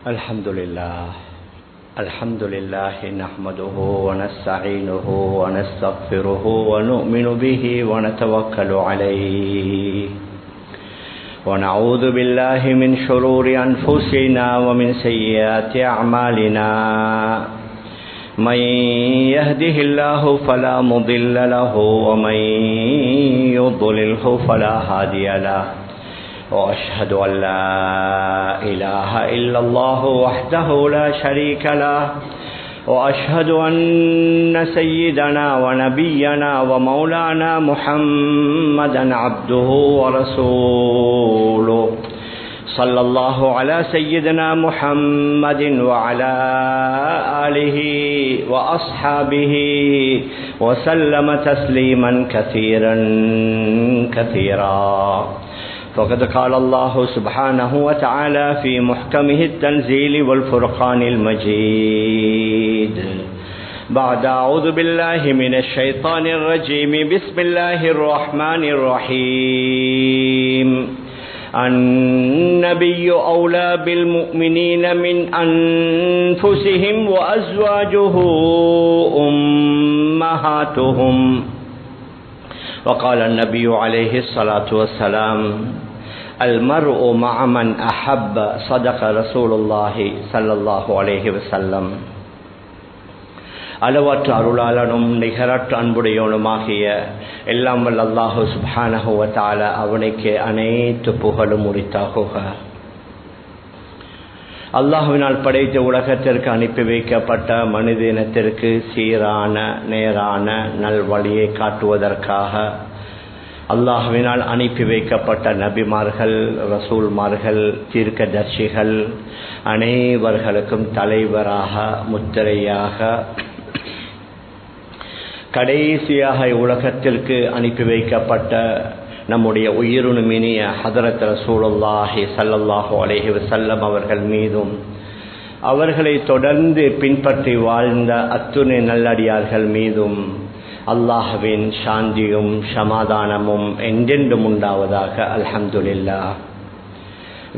الحمد لله نحمده ونستعينه ونستغفره ونؤمن به ونتوكل عليه ونعوذ بالله من شرور أنفسنا ومن سيئات أعمالنا من يهده الله فلا مضل له ومن يضلله فلا هادي له وأشهد أن لا إله إلا الله وحده لا شريك له وأشهد أن سيدنا ونبينا ومولانا محمدا عبده ورسوله صلى الله على سيدنا محمد وعلى آله وأصحابه وسلم تسليما كثيرا فقد قال الله سبحانه وتعالى في محكمه التنزيل والفرقان المجيد بعد أعوذ بالله من الشيطان الرجيم بسم الله الرحمن الرحيم النبي أولى بالمؤمنين من أنفسهم وأزواجه أمهاتهم وقال النبي عليه الصلاة والسلام المرء مع من أحب صدق رسول الله صلى الله عليه وسلم அளவற்ற அருளாளனும் நிகரற்ற அன்புடையவனுமாகிய எல்லாம் வல்ல அல்லாஹு சுப்ஹானஹு வ தஆலா அவனுக்கு அனைத்து புகழும் உரித்தாகுக. அல்லாஹ்வினால் படைத்த உலகத்திற்கு அனுப்பி வைக்கப்பட்ட மனித இனத்திற்கு சீரான நேரான நல்வழியை காட்டுவதற்காக அல்லாஹ்வினால் அனுப்பி வைக்கப்பட்ட நபிமார்கள், ரசூல்மார்கள், தீர்க்கதர்சிகள் அனைவர்களுக்கும் தலைவராக முத்திரையாக கடைசியாக உலகத்திற்கு அனுப்பி வைக்கப்பட்ட நம்முடைய உயிருணுமினிய ஹதரத் ரசூலுல்லாஹி ஸல்லல்லாஹு அலைஹி வஸல்லம் அவர்கள் மீதும் அவர்களை தொடர்ந்து பின்பற்றி வாழ்ந்த அத்துணை நல்லடியார்கள் மீதும் அல்லாஹ்வின் சாந்தியும் சமாதானமும் என்றென்றும் உண்டாவதாக. அல்ஹம்துலில்லாஹ்.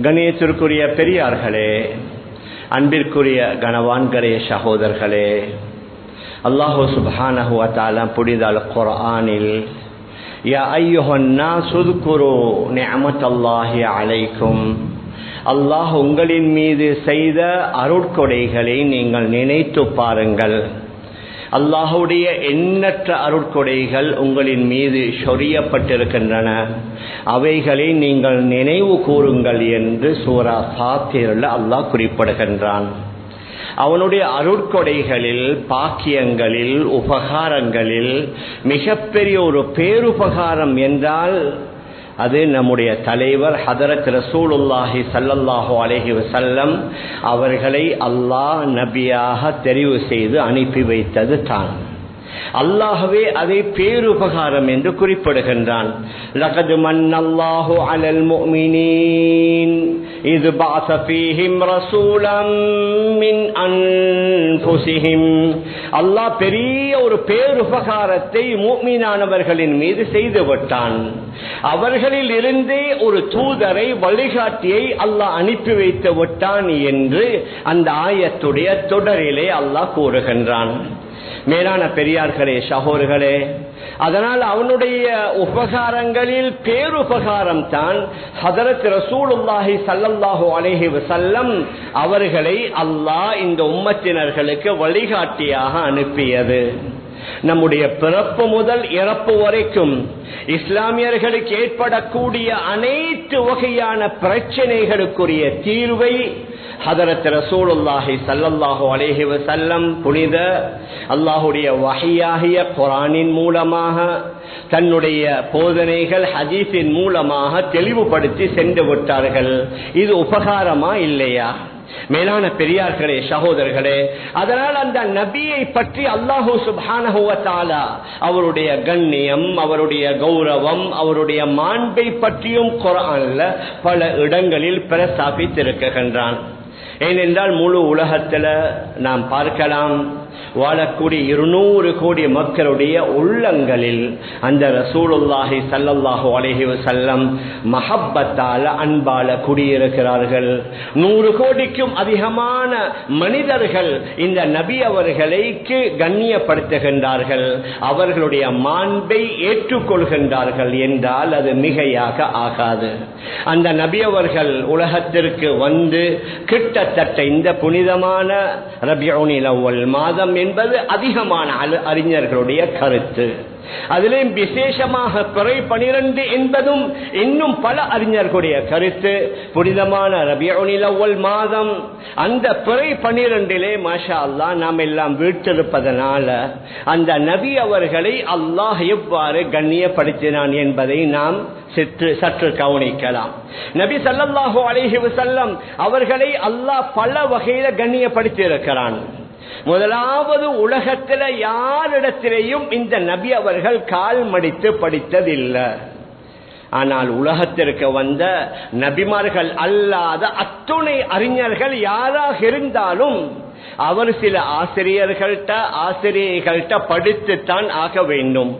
கண்ணியத்திற்குரிய பெரியார்களே, அன்பிற்குரிய கனவான்களே, சகோதரர்களே, அல்லாஹு சுப்ஹானஹு வ தஆலா புனித அல் குர்ஆனில் யா அய்யுஹன் நாஸ் உذ்குரு நிஅமத்தல்லாஹி அலைக்கும், அல்லாஹ் உங்களின் மீது செய்த அருட்கொடைகளை நீங்கள் நினைத்து பாருங்கள். அல்லாஹுடைய எண்ணற்ற அருட்கொடைகள் உங்களின் மீது சொரியப்பட்டிருக்கின்றன, அவைகளை நீங்கள் நினைவு கூறுங்கள் என்று சூரா ஃபாத்திரில் அல்லாஹ் குறிப்பிடுகின்றான். அவனுடைய அருட்கொடைகளில், பாக்கியங்களில், உபகாரங்களில் மிகப்பெரிய ஒரு பேருபகாரம் என்றால் அது நம்முடைய தலைவர் ஹதரத் ரசூலுல்லாஹி ஸல்லல்லாஹு அலைஹி வஸல்லம் அவர்களை அல்லாஹ் நபியாக தெரிவு செய்து அனுப்பி வைத்தது தான். அல்லாஹ்வே அதை பேருபகாரம் என்று குறிப்பிடுகின்றான். லகத் மன்னல்லாஹு அலல் முஃமினீன் இத் பஅஸ ஃபீஹிம் ரசூலம் மின் அன்ஃபுஸிஹிம். அல்லாஹ் பெரிய ஒரு பேருபகாரத்தை முஃமினானவர்களின் மீது செய்து விட்டான். அவர்களில் இருந்தே ஒரு தூதரை, வழிகாட்டியை அல்லாஹ் அனுப்பி வைத்து விட்டான் என்று அந்த ஆயத்துடைய தொடரிலே அல்லாஹ் கூறுகின்றான். மேலான பெரியார்களே, சகோதரர்களே, அதனால் அவனுடைய உபகாரங்களில் பேருபகாரம் தான் ஹதரத் ரசூலுல்லாஹி ஸல்லல்லாஹு அலைஹி வஸல்லம் அவர்களை அல்லாஹ் இந்த உம்மத்தினர்களுக்கு வழிகாட்டியாக அனுப்பியது. நம்முடைய பிறப்பு முதல் இறப்பு வரைக்கும் இஸ்லாமியர்களுக்கு ஏற்படக்கூடிய அனைத்து வகையான பிரச்சனைகளுக்குரிய தீர்வை ஹதரத் ரசூலுல்லாஹி ஸல்லல்லாஹு அலைஹி வஸல்லம் புனித அல்லாஹுடைய வஹியாகிய குர்ஆனின் மூலமாக, தன்னுடைய போதனைகள் ஹதீஸின் மூலமாக தெளிவுபடுத்தி சென்று விட்டார்கள். இது உபகாரமா இல்லையா? மேலான பெரியார்களே, சகோதரர்களே, அதனால் அந்த நபியை பற்றி அல்லாஹு சுப்ஹானஹு வ தஆலா அவருடைய கண்ணியம், அவருடைய கௌரவம், அவருடைய மாண்பை பற்றியும் குர்ஆன்ல பல இடங்களில் பிரஸ்தாபித்திருக்கின்றான். ஏனென்றால் முழு உலகத்தில் நாம் பார்க்கலாம், வாழக்கூடிய 200 கோடி மக்களுடைய உள்ளங்களில் அந்த ரசூலுல்லாஹி ஸல்லல்லாஹு அலைஹி வஸல்லம் மஹப்பத்தால அன்பால குடியிருக்கிறார்கள். 100 கோடிக்கும் அதிகமான மனிதர்கள் இந்த நபி அவர்களுக்கு கண்ணியப்படுத்துகின்றார்கள், அவர்களுடைய மாண்பை ஏற்றுக்கொள்கின்றார்கள் என்றால் அது மிகையாக ஆகாது. அந்த நபி அவர்கள் உலகத்திற்கு வந்து கிட்டத்தட்ட இந்த புனிதமான ரபியுல் அவ்வல் மாதம் என்பது அதிகமான அறிஞர்களுடைய கருத்து. அதிலும் விசேஷமாக பிறை 12 என்பதும் இன்னும் பல அறிஞர்களுடைய கருத்து. புனிதமான ரபியுல் அவ்வல் மாதம் அந்த பிறை 12 மாஷா அல்லாஹ் நாம் எல்லாம் வீட்டிருப்பதனால அந்த நபி அவர்களை அல்லாஹ் எவ்வாறு கண்ணியப்படுத்தினான் என்பதை நாம் சற்று கவனிக்கலாம். நபி ஸல்லல்லாஹு அலைஹி வஸல்லம் அவர்களை அல்லாஹ் பல வகையில கண்ணியப்படுத்தி இருக்கிறான். முதலாவது, உலகத்தில் யாரிடத்திலேயும் இந்த நபி அவர்கள் கால் மடித்து படித்ததில்லை. ஆனால் உலகத்திற்கு வந்த நபிமார்கள் அல்லாத அத்துணை அறிஞர்கள் யாராக இருந்தாலும் அவர் சில ஆசிரியர்கள்ட்ட படித்துத்தான் ஆக வேண்டும்.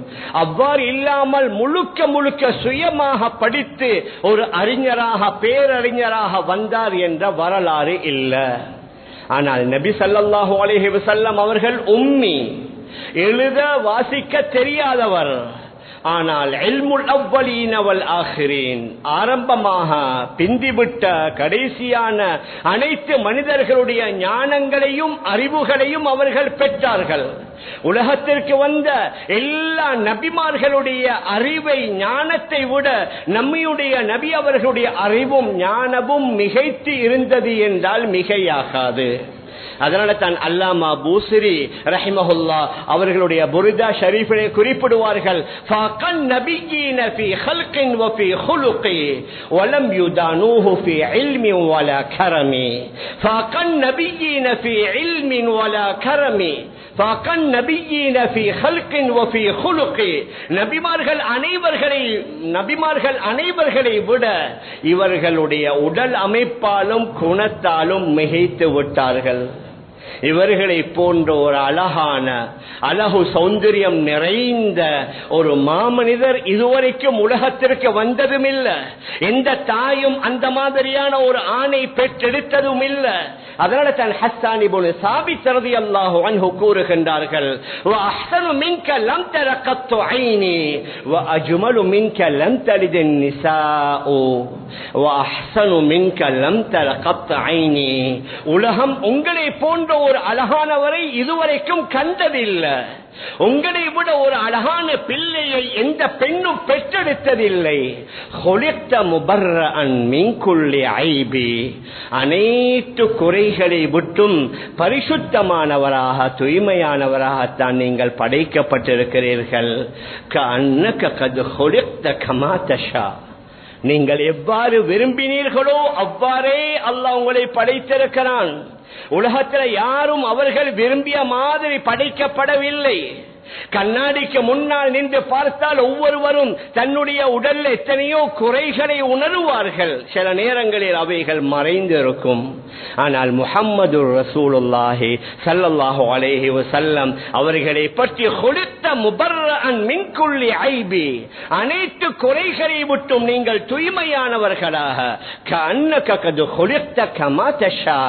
அவ்வாறு இல்லாமல் முழுக்க சுயமாக படித்து ஒரு அறிஞராக பேரறிஞராக வந்தார் என்ற வரலாறு இல்லை. ஆனால் நபி ஸல்லல்லாஹு அலைஹி வஸல்லம் அவர்கள் உம்மி, எழுத வாசிக்க தெரியாதவர். ஆனால் இல்முல் அவ்வலீன வல் ஆகிரீன், ஆரம்பமாக பிந்திவிட்ட கடைசியான அனைத்து மனிதர்களுடைய ஞானங்களையும் அறிவுகளையும் அவர்கள் பெற்றார்கள். உலகத்திற்கு வந்த எல்லா நபிமார்களுடைய அறிவை ஞானத்தை விட நம்முடைய நபி அவர்களுடைய அறிவும் ஞானமும் மிகைத்து இருந்தது என்றால் மிகையாகாது. அதனால தான் அல்லாமா பூசிரி ரஹிமஹுல்லாஹ் அவர்களுடைய புர்தா ஷரீஃபிலே குறிப்பிடுவார்கள், ஃபகன் நபியீன ஃபீ ஹல்கின் வ ஃபீ ஹுலுகி வலம் யுதானூஹு ஃபீ இல்மி வலா கரமி. ஃபகன் நபியீன ஃபீ இல்மி வலா கரமி. ஃபகன் நபியீன ஃபீ ஹல்கின் வ ஃபீ ஹுலுகி. நபிமார்கள் அனைவர்களை விட இவர்களுடைய உடல் அமைப்பாலும் குணத்தாலும் மிகைத்து விட்டார்கள். இவர்களை போன்ற ஒரு அழகு சௌந்தரியம் நிறைந்த ஒரு மாமனிதர் இதுவரைக்கும் உலகத்திற்கு வந்ததும் இல்லை. எந்த தாயும் அந்த மாதிரியான ஒரு ஆணை பெற்றெடுத்ததும் இல்லை. அதனால தான் ஹஸ்ஸான் இப்னு சாபித் ரலியல்லாஹு அன்ஹு கூறுகின்றார்கள், வ அஹ்ஸனு மின்க லம் தர கத்து ஐனி வ அஜ்மலு மின்க லம் தலிதின் நிசாஉ வ அஹ்ஸனு மின்க லம் தர கத்து ஐனி. உலகம் உங்களை போன்ற ஒரு அழகானவரை இதுவரைக்கும் கண்டதில்லை. உங்களை விட ஒரு அழகான பிள்ளையை எந்த பெண்ணும் பெற்றெடுத்ததில்லை. அனைத்து குறைகளை விட்டும் பரிசுத்தமானவராக தூய்மையானவராகத்தான் நீங்கள் படைக்கப்பட்டிருக்கிறீர்கள். நீங்கள் எவ்வாறு விரும்பினீர்களோ அவ்வாறே அல்லாஹ் உங்களை படைத்திருக்கிறான். உலகத்தில் யாரும் அவர்கள் விரும்பிய மாதிரி படைக்கப்படவில்லை. கண்ணாடிக்கு முன்னால் நின்று பார்த்தால் ஒவ்வொருவரும் தன்னுடைய உடலில் எத்தனையோ குறைகளை உணருவார்கள். சில நேரங்களில் அவைகள் மறைந்து இருக்கும். ஆனால் முஹம்மது ரசூலுல்லாஹி ஸல்லல்லாஹு அலைஹி வஸல்லம் அவர்களை பற்றி ஹுலிக்த முபர்ரஅன் மின் குல்லி ஐபி, அனைத்து குறைகளை விட்டும் நீங்கள் தூய்மையானவர்களாக, கஅன்னக கத் ஹுலிக்த கமா தஷா,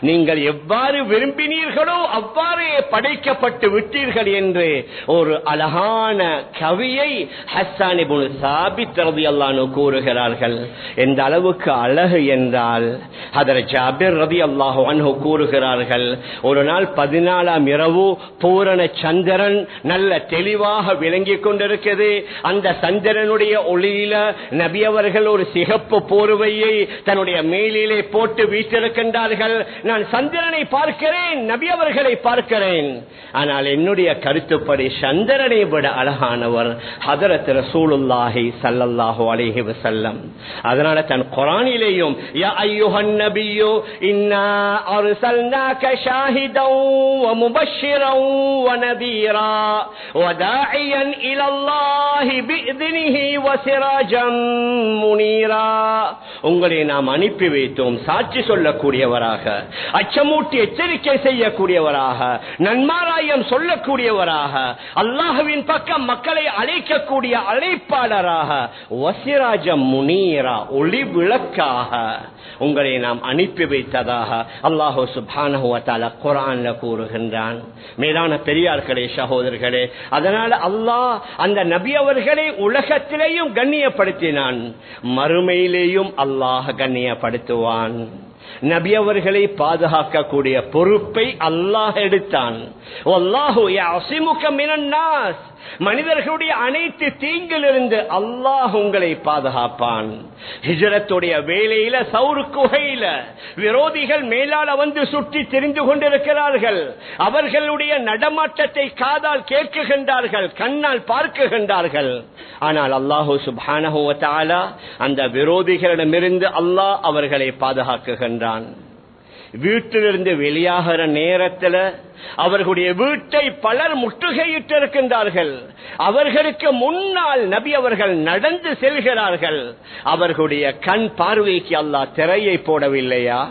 நீங்கள் எவ்வாறு விரும்பினீர்களோ அவ்வாறே படைக்கப்பட்டு விட்டீர்கள் என்று ஒரு அழகான கவியை ஹஸ்ஸான் இப்னு சாபித் ரலியல்லாஹு அன்ஹு கூறுகிறார்கள். எந்த அளவுக்கு அழகு என்றால் ஹதரத் ஜாபிர் ரலியல்லாஹு அன்ஹு கூறுகிறார்கள், ஒரு நாள் 14ஆம் இரவு பூரண சந்திரன் நல்ல தெளிவாக விளங்கிக் கொண்டிருக்கிறது. அந்த சந்திரனுடைய ஒளியில நபி அவர்கள் ஒரு சிகப்பு போர்வையை தன்னுடைய மேலிலே போட்டு வீட்டிருக்கின்றார்கள். நான் சந்திரனை பார்க்கிறேன், நபி அவர்களை பார்க்கிறேன். ஆனால் என்னுடைய கருத்துப்படி சந்திரனை விட அழகானவர் ஹதரத் ரசூலுல்லாஹி ஸல்லல்லாஹு அலைஹி வஸல்லம். அதனால தன் குர்ஆனிலேயும் யா அய்யுஹன் நபியு இன்னா அர்ஸல்னாக ஷாஹிதன் வ முபஷ்ஷிரன் வ நதீரா வ தாஇயன் தாஇயன் இலல்லாஹி பிஇذனிஹி வஸிராஜம் முனீரா. உங்களை நாம் அனுப்பி வைத்தோம் சாட்சி சொல்லக்கூடியவராக, அச்சமூட்டி எச்சரிக்கை செய்யக்கூடியவராக, நன்மாராயம் சொல்லக்கூடியவராக, அல்லாஹ்வின் பக்கம் மக்களை அழைக்கக்கூடிய அழைப்பாளராக, வஸிராஜம் முனீரா ஒளி விளக்காக உங்களை நாம் அனுப்பி வைத்ததாக அல்லாஹ் சுப்ஹானஹு வ தஆலா குர்ஆன்ல கூறுகின்றான். மேலான பெரியார்களே, சகோதரர்களே, அதனால அல்லாஹ் அந்த நபி அவர்களை உலகத்திலேயும் கண்ணியப்படுத்தினான், மறுமையிலேயும் அல்லாஹ் கண்ணியப்படுத்துவான். நபி அவர்களை பாதுகாக்கக்கூடிய பொறுப்பை அல்லாஹ் எடுத்தான். வல்லாஹு யஅஸிமுக மினன் நாஸ், மனிதர்களுடைய அனைத்து தீங்கிலிருந்து அல்லாஹ் உங்களை பாதுகாப்பான். ஹிஜ்ரத்துடைய வேளையில சௌர் குகையில விரோதிகள் மேலால வந்து சுற்றி திரிந்து கொண்டிருக்கிறார்கள். அவர்களுடைய நடமாட்டத்தை காதால் கேட்குகின்றார்கள், கண்ணால் பார்க்குகின்றார்கள். ஆனால் அல்லாஹு சுப்ஹானஹு வ தஆலா அந்த விரோதிகளிடமிருந்து அல்லாஹ் அவர்களை பாதுகாக்குகின்றான். வீட்டிலிருந்து வெளியாகிற நேரத்தில் அவர்களுடைய வீட்டை பலர் முற்றுகையிட்டு இருக்கின்றார்கள். அவர்களுக்கு முன்னால் நபி அவர்கள் நடந்து செல்கிறார்கள். அவர்களுடைய கண் பார்வைக்கு அல்லாஹ் திரையை போடவில்லையா?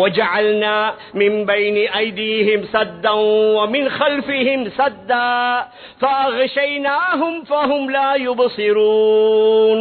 وَجَعَلْنَا مِنْ بَيْنِ أَيْدِيهِمْ سَدًّا وَمِنْ خَلْفِهِمْ سَدًّا فَأَغْشَيْنَاهُمْ فَهُمْ لَا يُبْصِرُونَ.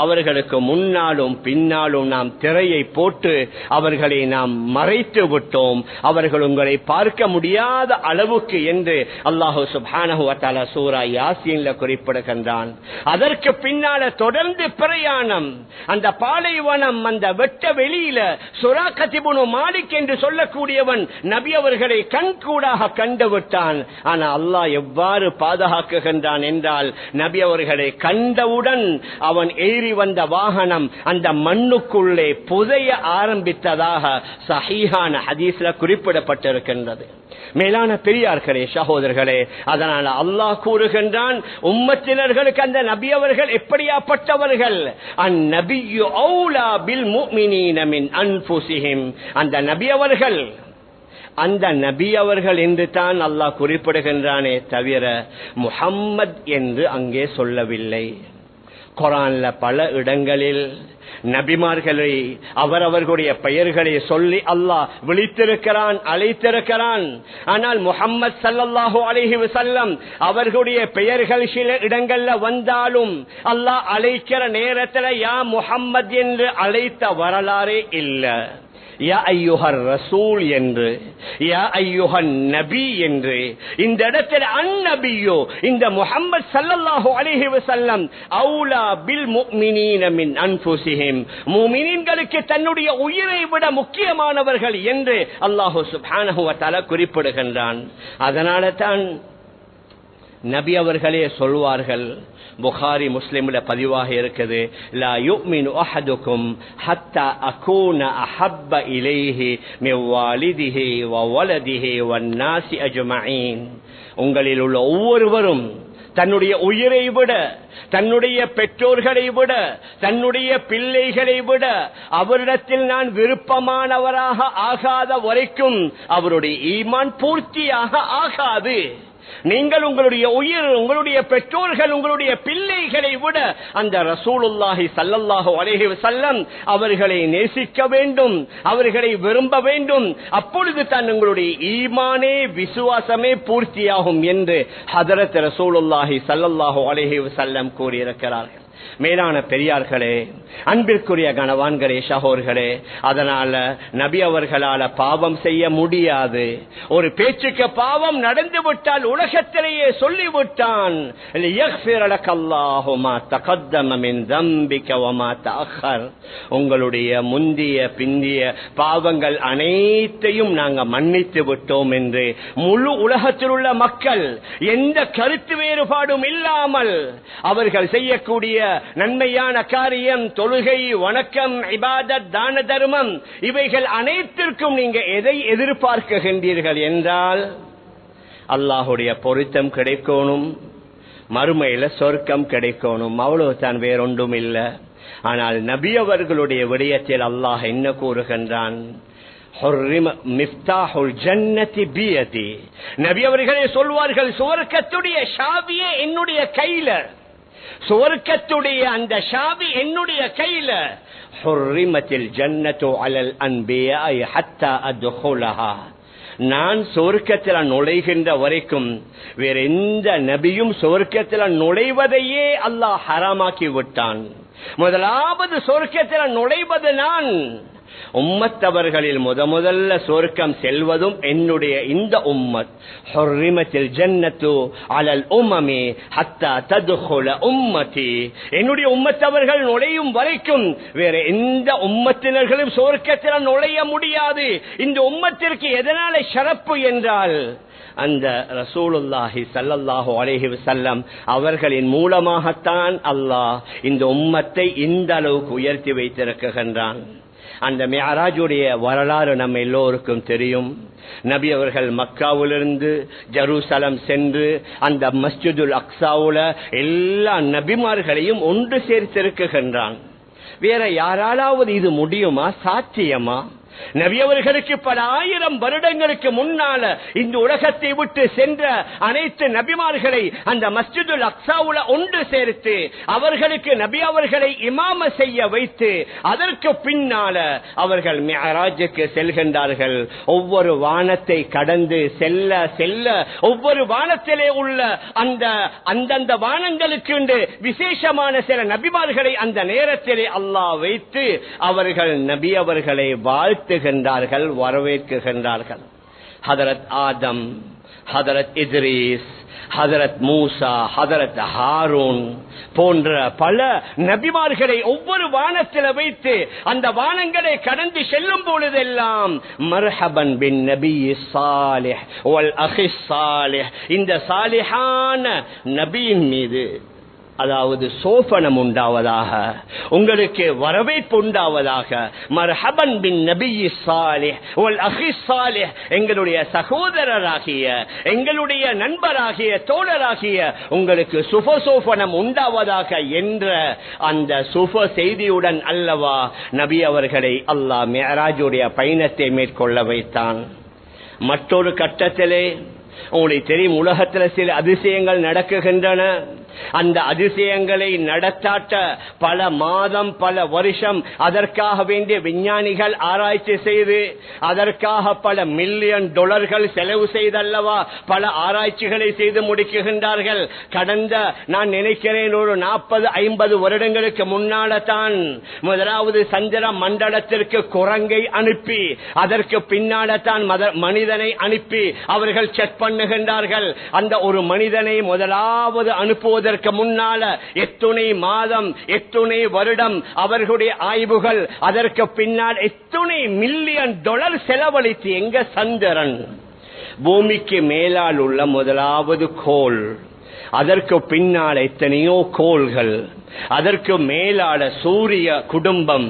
அவர்களுக்கு முன்னாலும் பின்னாலும் நாம் திரையை போட்டு அவர்களை நாம் மறைத்து விட்டோம், அவர்கள் உங்களை பார்க்க முடியாத அளவுக்கு என்று அல்லாஹ் சுப்ஹானஹு வ தஆலா சூரா யாசீன்ல குறிப்பிடுகின்றான். அதற்கு பின்னால தொடர்ந்து பிரயாணம், அந்த பாலைவனம், அந்த வெட்ட வெளியில சுராகத் இப்னு மாலிக் என்று சொல்லக்கூடியவன் நபி அவர்களை கண்கூடாக கண்டுவிட்டான். ஆனால் அல்லாஹ் எவ்வாறு பாதுகாக்குகின்றான் என்றால், நபி அவர்களை கண்டவுடன் அவன் ஏறி வந்த வாகனம் அந்த மண்ணுக்குள்ளே புதைய ஆரம்பித்ததாக சஹீஹான ஹதீஸ்ல குறிப்பிடப்பட்டிருக்கின்றது. மேலான பெரியார்களே, சகோதரர்களே, அதனால அல்லாஹ் கூறுகின்றான், உம்மத்தினர்களுக்கு அந்த நபி அவர்கள் எப்படியாப்பட்டவர்கள்? அந்நபியு அவுலா பில் முஃமினீன மின் அன்ஃபுஸிஹிம். அந்த நபி அவர்கள் என்று தான் அல்லாஹ் குறிப்பிடுகின்றானே தவிர முஹம்மத் என்று அங்கே சொல்லவில்லை. குர்ஆன்ல பல இடங்களில் நபிமார்களை அவரவர்களுடைய பெயர்களை சொல்லி அல்லாஹ் விழித்திருக்கிறான், அழைத்திருக்கிறான். ஆனால் முஹம்மது ஸல்லல்லாஹு அலைஹி வஸல்லம் அவர்களுடைய பெயர்கள் சில இடங்கள்ல வந்தாலும் அல்லாஹ் அழைக்கிற நேரத்தில் யா முஹம்மத் என்று அழைத்த வரலாறே இல்லை. யா ஐயுஹர் ரசூல் என்று, யா ஐயுஹன் நபி என்று. இந்த இடத்தில் அந்நபியோ, இந்த முஹம்மது ஸல்லல்லாஹு அலைஹி வஸல்லம் அவுலா பில் முஃமினீன மின் அன்ஃபுஸிஹிம், முஃமினீன்களுக்கு தன்னுடைய உயிரை விட முக்கியமானவர்கள் என்று அல்லாஹ் சுப்ஹானஹு வ தஆலா குறிப்பிடுகின்றான். அதனால தான் நபி அவர்களே சொல்வார்கள், புகாரி முஸ்லிம்ல பதிவாக இருக்குது, லா யுமினு அஹதுக்கும் ஹத்தா அகூன அஹப்ப இலைஹி மின் வாலிதிஹி வ வலதிஹி வன் நாஸி அஜ்மஈன். உங்களில் உள்ள ஒவ்வொருவரும் தன்னுடைய உயிரை விட, தன்னுடைய பெற்றோர்களை விட, தன்னுடைய பிள்ளைகளை விட அவரிடத்தில் நான் விருப்பமானவராக ஆகாத வரைக்கும் அவருடைய ஈமான் பூர்த்தியாக ஆகாது. நீங்கள் உங்களுடைய உயிர், உங்களுடைய பெற்றோர்கள், உங்களுடைய பிள்ளைகளை விட அந்த ரசூலுல்லாஹி ஸல்லல்லாஹு அலைஹி வஸல்லம் அவர்களை நேசிக்க வேண்டும், அவர்களை விரும்ப வேண்டும். அப்பொழுது தான் உங்களுடைய ஈமானே, விசுவாசமே பூர்த்தியாகும் என்று ஹதரத் ரசூலுல்லாஹி ஸல்லல்லாஹு அலைஹி வஸல்லம் கூறியிருக்கிறார்கள். மேலான பெரியார்களே, அன்பிற்குரிய கணவான்களே, சகோதரர்களே, அதனால நபி அவர்களால பாவம் செய்ய முடியாது. ஒரு பேச்சுக்கு பாவம் நடந்து விட்டால் உலகத்திலேயே சொல்லிவிட்டான், உங்களுடைய முந்திய பிந்திய பாவங்கள் அனைத்தையும் நாங்கள் மன்னித்து விட்டோம் என்று முழு உலகத்தில் உள்ள மக்கள் எந்த கருத்து வேறுபாடும் இல்லாமல் அவர்கள் செய்யக்கூடிய நன்மையான காரியம், தொழுகை, வணக்கம், இபாதத், தான தர்மம், இவைகள் அனைத்திற்கும் நீங்க எதை எதிர்பார்க்கின்றீர்கள் என்றால் அல்லாஹுடைய பொருத்தம் கிடைக்கணும், மறுமையில சொர்க்கம் கிடைக்கணும், அவ்வளவுதான், வேறொன்றும் இல்லை. ஆனால் நபி அவர்களுடைய விடயத்தில் அல்லாஹ் என்ன கூறுகின்றான்? மிஃப்தாஹுல் ஜன்னதி பியதி. நபி அவர்களே சொல்வார்கள், சுவர்க்கத்துடைய சாவியே என்னுடைய கையில, சுவர்க்கத்துடைய அந்த சாவி என்னுடைய கையில. ஹுர்ரிமத்தில் ஜன்னத்து அலல் அன்பியா ஹத்தா அத்ஹுலஹா. நான் சொர்க்கத்தில் நுழைகின்ற வரைக்கும் வேற எந்த நபியும் சொர்க்கத்தில் நுழைவதையே அல்லாஹ் ஹராமாக்கி விட்டான். முதலாவது சொர்க்கத்தில் நுழைவது நான். உம்மத்தவர்களில் முதல்ல சொர்க்கம் செல்வதும் என்னுடைய இந்த உம்மத். ஹுர்ரிமத்தில் ஜன்னத்து அலல் உம்மமி ஹத்தா தத்ஹுல உம்மதி. என்னுடைய உம்மத்தவர்கள் நுழையும் வரைக்கும் வேற எந்த உம்மத்தினர்களும் சொர்க்கத்தில் நுழைய முடியாது. இந்த உம்மத்திற்கு எதனால ஷரப்பு என்றால், அந்த ரசூலுல்லாஹி ஸல்லல்லாஹு அலைஹி வஸல்லம் அவர்களின் மூலமாகத்தான் அல்லாஹ் இந்த உம்மத்தை இந்த அளவுக்கு உயர்த்தி வைத்திருக்கின்றான். அந்த மிஅராஜுடைய வரலாறு நம்ம எல்லோருக்கும் தெரியும். நபி அவர்கள் மக்காவிலிருந்து ஜெருசலம் சென்று அந்த மஸ்ஜிதுல் அக்ஸாவுல எல்லா நபிமார்களையும் ஒன்று சேர்த்திருக்கின்றான். வேற யாராலாவது இது முடியுமா? சாத்தியமா? நபி அவர்களுக்கு பல ஆயிரம் வருடங்களுக்கு முன்னால இந்த உலகத்தை விட்டு சென்ற அனைத்து நபிமார்களை அந்த மஸ்ஜிதுல் அக்ஸாவுல ஒன்று சேர்த்து அவர்களுக்கு நபி அவர்களை இமாம செய்ய வைத்து அதற்கு பின்னால அவர்கள் மிஅராஜுக்கு செல்கின்றார்கள். ஒவ்வொரு வானத்தை கடந்து செல்ல செல்ல ஒவ்வொரு வானத்திலே உள்ள அந்தந்த வானங்களுக்கு விசேஷமான சில நபிமார்களை அந்த நேரத்திலே அல்லாஹ் வைத்து அவர்கள் நபி அவர்களை வாழ்த்துகின்றார்கள், வரவேற்கின்றார்கள். ஹதரத் ஆதம், ஹதரத் இத்ரீஸ், ஹதரத் மூசா, ஹதரத் ஹாரூன் போன்ற பல நபிமார்களை ஒவ்வொரு வானத்தில் வைத்து அந்த வானங்களை கடந்து செல்லும் பொழுதெல்லாம் மர்ஹபன் பின் நபி சாலிஹ் வல் அஹி சாலிஹ், இந்த சாலிஹான நபியின் மீது அதாவது சோபனம் உண்டாவதாக, உங்களுக்கு வரவேற்பு உண்டாவதாக. மர்ஹபன் பின் நபி சாலிஹ் வல் அஹி சாலிஹ், எங்களுடைய சகோதரராகிய எங்களுடைய நண்பராகிய தோழராகிய உங்களுக்கு சுபசோபனம் உண்டாவதாக என்ற அந்த சுப செய்தியுடன் அல்லவா நபி அவர்களை அல்லாஹ் மிஅராஜுடைய பயணத்தை மேற்கொள்ள வைத்தான். மற்றொரு கட்டத்திலே உங்களுக்கு தெரியும், உலகத்தில் சில அதிசயங்கள் நடக்குகின்றன. அந்த அதிசயங்களை நடத்தாட்ட பல மாதம் பல வருஷம் அதற்காக வேண்டிய விஞ்ஞானிகள் ஆராய்ச்சி செய்து அதற்காக பல மில்லியன் டாலர்கள் செலவு செய்தல்லவா பல ஆராய்ச்சிகளை செய்து முடிக்குகின்றார்கள். கடந்த நான் நினைக்கிறேன் ஒரு 40-50 வருடங்களுக்கு முன்னால தான் முதலாவது சந்திர மண்டலத்திற்கு குரங்கை அனுப்பி அதற்கு பின்னால தான் மனிதனை அனுப்பி அவர்கள் செக் பண்ணுகின்றார்கள். அந்த ஒரு மனிதனை முதலாவது அனுப்புவதற்கு முன்னால எத்துணை மாதம் எத்துணை வருடம் அவர்களுடைய ஆய்வுகள், அதற்கு பின்னால் எத்துணை மில்லியன் டாலர் செலவழித்து எங்க சந்திரன் பூமிக்கு மேலால் உள்ள முதலாவது கோள், அதற்கு பின்னால் எத்தனையோ கோள்கள், அதற்கு மேலான சூரிய குடும்பம்,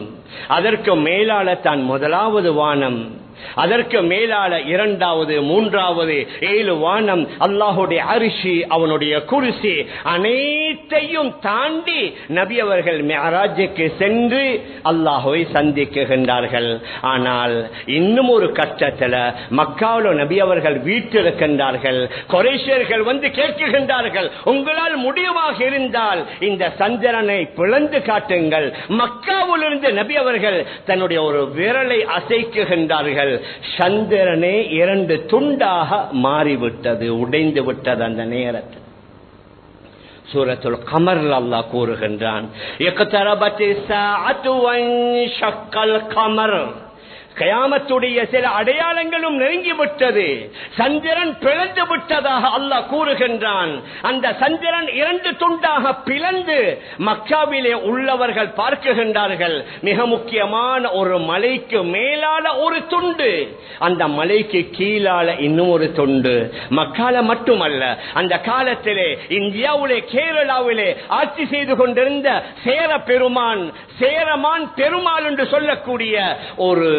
அதற்கு மேலான தான் முதலாவது வானம், அதற்கு மேலான 2வது 3வது 7 வானம், அல்லாஹுடைய அரிசி, அவனுடைய குர்சி அனைத்தையும் தாண்டி நபி அவர்கள் மிஅராஜுக்கு சென்று அல்லாஹ்வை சந்திக்குகின்றார்கள். ஆனால் இன்னும் ஒரு கட்டத்தில் மக்காவுல நபி அவர்கள் வீட்டிருக்கின்றார்கள். குறைஷியர்கள் வந்து கேட்கின்றார்கள், உங்களால் முடிவாக இருந்தால் இந்த சந்திரனை பிளந்து காட்டுங்கள். மக்காவிலிருந்து நபி அவர்கள் தன்னுடைய ஒரு விரலை அசைக்குகின்றார்கள். சந்திரனே 2 துண்டாக மாறிவிட்டது, உடைந்து விட்டது. அந்த நேரத்தில் சூரத்துல் கமர்ல அல்லாஹ் கூறுகின்றான், இக்தரபத்திஸ் ஸாஅத்து வன்ஷக்கல் கமர், கயாமத்துடைய சில அடையாளங்களும் நெருங்கிவிட்டது, சந்திரன் பிளந்து விட்டதாக அல்லாஹ் கூறுகின்றான். அந்த சந்திரன் 2 துண்டாக பிளந்து மக்காவிலே உள்ளவர்கள் பார்க்குகின்றார்கள். மிக முக்கியமான ஒரு மலைக்கு மேலால ஒரு துண்டு, அந்த மலைக்கு கீழால இன்னும் ஒரு துண்டு. மக்கால மட்டுமல்ல, அந்த காலத்திலே இந்தியாவிலே கேரளாவிலே ஆட்சி செய்து கொண்டிருந்த சேர பெருமான், சேரமான் பெருமாள் என்று சொல்லக்கூடிய ஒரு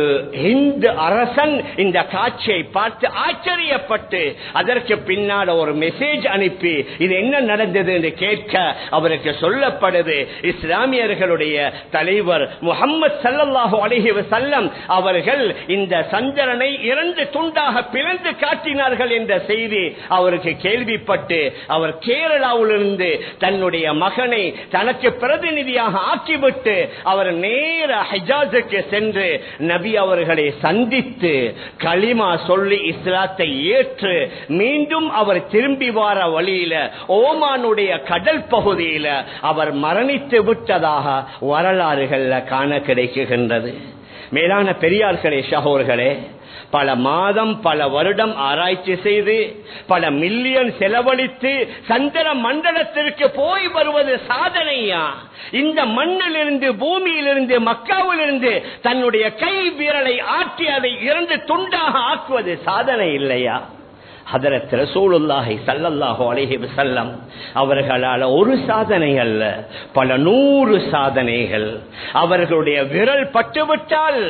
ஹிந்து அரசன் இந்த காட்சியை பார்த்து ஆச்சரியப்பட்டு அதற்கு பின்னால் ஒரு மெசேஜ் அனுப்பி இது என்ன நடந்தது என்று கேட்க அவருக்கு சொல்லப்படுது, இஸ்லாமியர்களுடைய தலைவர் முஹம்மது ஸல்லல்லாஹு அலைஹி வஸல்லம் அவர்கள் இந்த சந்திரனை 2 துண்டாக பிளந்து காட்டினார்கள் என்ற செய்தி அவருக்கு கேள்விப்பட்டு அவர் கேரளாவிலிருந்து தன்னுடைய மகனை தனக்கு பிரதிநிதியாக ஆக்கிவிட்டு அவர் நேர ஹிஜாஸுக்கு சென்று நபி அவர்களை சந்தித்து கலிமா சொல்லி இஸ்லாத்தை ஏற்று மீண்டும் அவர் திரும்பி வர வழியில ஓமானுடைய கடல் பகுதியில அவர் மரணித்து விட்டதாக வரலாறுகள்ல காண கிடைக்கின்றது. மேலான பெரியார்களே, சகோதரர்களே, பல மாதம் பல வருடம் ஆராய்ச்சி செய்து பல மில்லியன் செலவழித்து சந்திர மண்டலத்திற்கு போய் வருவது சாதனையா? இந்த மண்ணிலிருந்து பூமியிலிருந்து மக்காவிலிருந்து தன்னுடைய கை விரலை ஆட்டி அதை 2 துண்டாக ஆக்குவது சாதனை இல்லையா? ஹதரத் ரசூலுல்லாஹி ஸல்லல்லாஹு அலைஹி வஸல்லம் அவர்களால் ஒரு சாதனை அல்ல, பல 100 சாதனைகள். அவர்களுடைய விரல் பட்டுவிட்டால்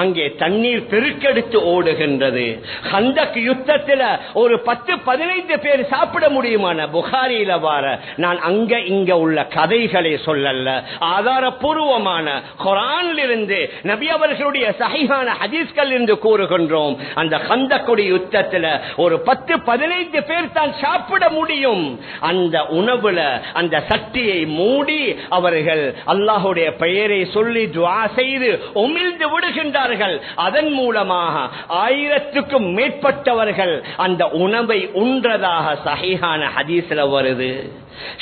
அங்கே தண்ணீர் பெருக்கெடுத்து ஓடுகின்றது. கந்தக் யுத்தத்தில் ஒரு 10-15 பேர் சாப்பிட முடியுமான புகாரியில வார நான் அங்க இங்க உள்ள கதைகளை சொல்லல, ஆதாரபூர்வமான குர்ஆனில் இருந்து நபி அவர்களுடைய சஹீஹான ஹதீஸ்கள் இருந்து கூறுகின்றோம். அந்த கந்தக்குடி யுத்தத்தில் ஒரு 10-15 பேர் தான் சாப்பிட முடியும். அந்த உணவுல அந்த சட்டியை மூடி அவர்கள் அல்லாஹ்வுடைய பெயரை சொல்லி துஆ செய்து உமிழ்ந்து விடுகின்றார்கள். அதன் மூலமாக 1000க்கும் மேற்பட்டவர்கள் அந்த உணவை உண்றதாக சஹீஹான ஹதீஸ்ல வருது.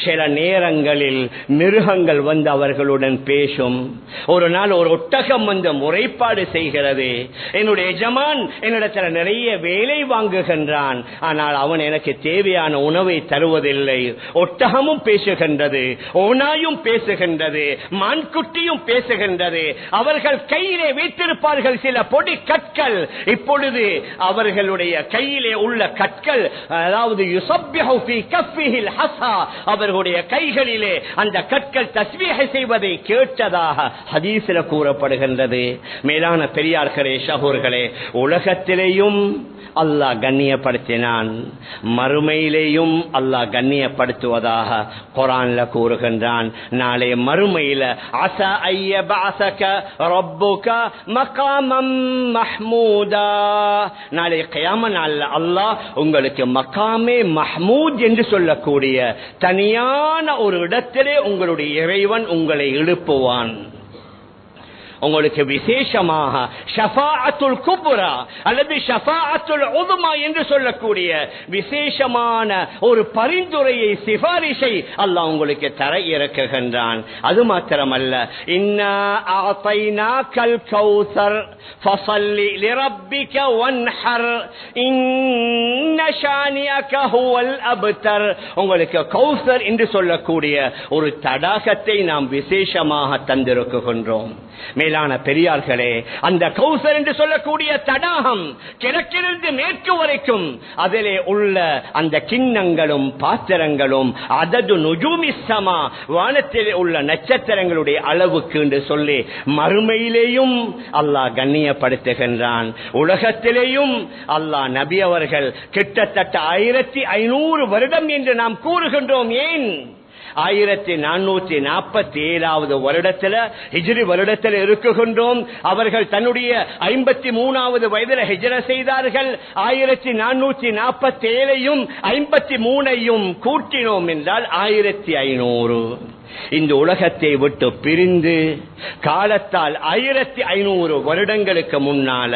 சில நேரங்களில் மிருகங்கள் வந்து அவர்களுடன் பேசும். ஒரு நாள் ஒரு ஒட்டகம் வந்து முறைப்பாடு செய்கிறது, என்னுடைய எஜமான் என்னிடத்தில் நிறைய வேலை வாங்குகின்றான், ஆனால் அவன் எனக்கு தேவையான உணவை தருவதில்லை. ஒட்டகமும் பேசுகின்றது, ஓனாயும் பேசுகின்றது, மான்குட்டியும் பேசுகின்றது. அவர்கள் கையிலே வைத்திருப்பார்கள் சில பொடி கற்கள். இப்பொழுது அவர்களுடைய கையிலே உள்ள கற்கள், அதாவது யுஸப்பிஹு ஃபீ கஃபிஹில் ஹஸா, அவர்களுடைய கைகளிலே அந்த கற்கள் தஸ்பீஹ் செய்வதை கேட்டதாக ஹதீஸில் கூறப்படுகின்றது. மேலான பெரியார்களே, சகோதரர்களே, உலகத்திலேயும் அல்லாஹ் கண்ணியப்படுத்தினான், மறுமையிலேயும் அல்லாஹ் கண்ணியப்படுத்துவதாக குர்ஆன்ல கூறுகின்றான். நாளை மறுமையில அஸா அய்யபஅஸக ரப்புக மகாமம் மஹ்மூதா, நாளை கியாமத் நாள்ல அல்லாஹ் உங்களுக்கு மகாமே மஹ்மூத் என்று சொல்லக்கூடிய தனியான ஒரு இடத்திலே உங்களுடைய இறைவன் உங்களை எழுப்புவான். உங்களுக்கு விசேஷமாக ஷஃபாஅத்துல் குப்ரா அல்லது ஷஃபாஅத்துல் உதுமா என்று சொல்லக்கூடிய விசேஷமான ஒரு பரிந்துரையை, சிபாரிசை அல்லாஹ் உங்களுக்கு தர இறக்குகின்றான். அது மாத்திரமல்ல, இன்னா அஅதைனாக்கல் கௌஸர் ஃபஸல்லி லிரப்பிக வன்ஹர் இன்ன ஷானியக ஹுவல் அப்தர். உங்களுக்கு கௌஸர் என்று சொல்லக்கூடிய ஒரு தடாகத்தை நாம் விசேஷமாக தந்திருக்கின்றோம். மேலான பெரியார்களே, அந்த கௌசர் என்று சொல்லக்கூடிய தடாகம் கிழக்கிலிருந்து மேற்கு வரைக்கும் அதிலே உள்ள அந்த கிண்ணங்களும் பாத்திரங்களும் அதது நுஜூமி ஸமா, வானத்திலே உள்ள நட்சத்திரங்களுடைய அளவுக்கு என்று சொல்லி மறுமையிலேயும் அல்லாஹ் கண்ணியப்படுத்துகின்றான். உலகத்திலேயும் அல்லாஹ் நபி அவர்கள் கிட்டத்தட்ட 1500 வருடம் என்று நாம் கூறுகின்றோம். ஏன் 1447வது வருடத்தில் ஹிஜ்ரி வருடத்தில் இருக்குகின்றோம். அவர்கள் தன்னுடைய 53வது வயதில் ஹிஜ்ர செய்தார்கள். 1447ஐயும் 53ஐயும் கூட்டினோம் என்றால் 1500. இந்த உலகத்தை விட்டு பிரிந்து காலத்தால் 1500 வருடங்களுக்கு முன்னால,